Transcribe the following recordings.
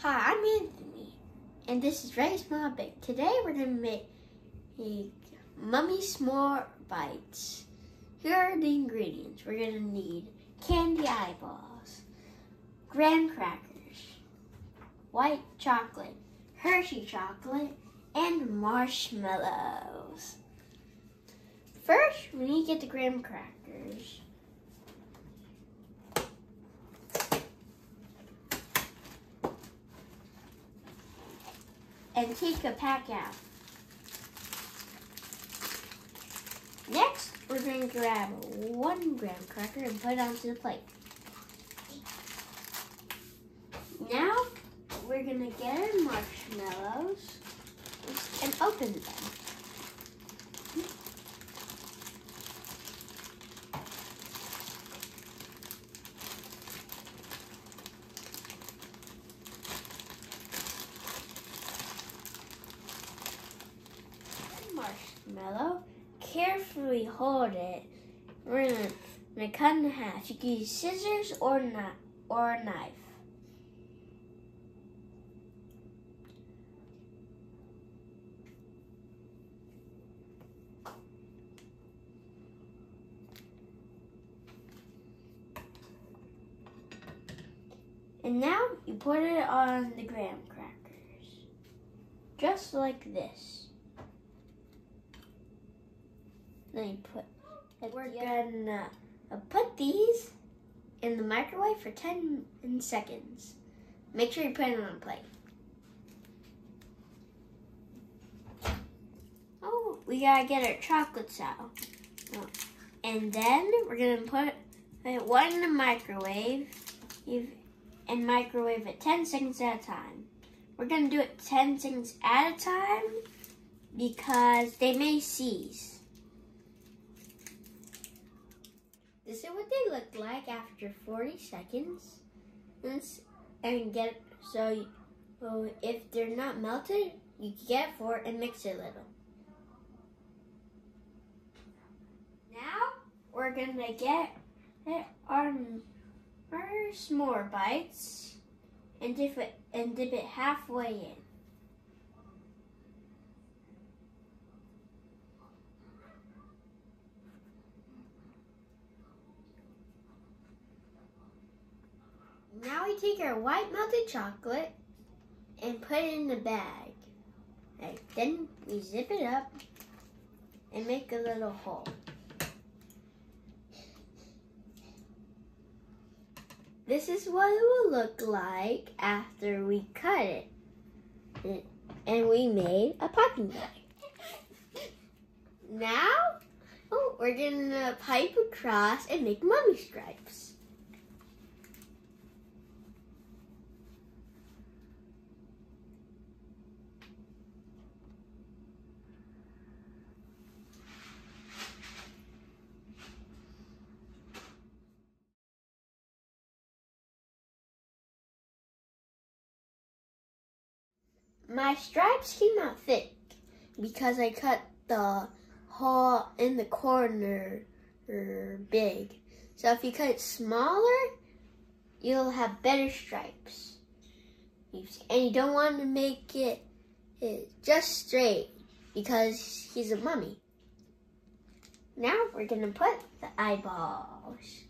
Hi, I'm Anthony, and this is Very Small Big. Today we're going to make Mummy S'more Bites. Here are the ingredients. We're going to need candy eyeballs, graham crackers, white chocolate, Hershey chocolate, and marshmallows. First, we need to get the graham crackers. And take a pack out. Next, we're going to grab 1 graham cracker and put it onto the plate. Now, we're going to get our marshmallows and open them. Marshmallow, carefully hold it. We're gonna cut in half. You can use scissors or a knife. And now you put it on the graham crackers, just like this. We're gonna put these in the microwave for 10 seconds. Make sure you put it on a plate. Oh, we gotta get our chocolates out. And then we're gonna put one in the microwave and microwave it 10 seconds at a time. We're gonna do it 10 seconds at a time because they may seize. This is what they look like after 40 seconds. So if they're not melted, you can get 4 and mix it a little. Now we're gonna get our s'more bites and dip it halfway in. Now we take our white melted chocolate and put it in the bag. Then we zip it up and make a little hole. This is what it will look like after we cut it. And we made a popping bag. Now, we're gonna pipe across and make mummy stripes. My stripes came out thick because I cut the hole in the corner big. So if you cut it smaller, you'll have better stripes. And you don't want to make it just straight because he's a mummy. Now we're going to put the eyeballs.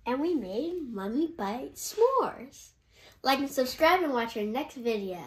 And we made Mummy Bite S'mores. Like and subscribe and watch our next video.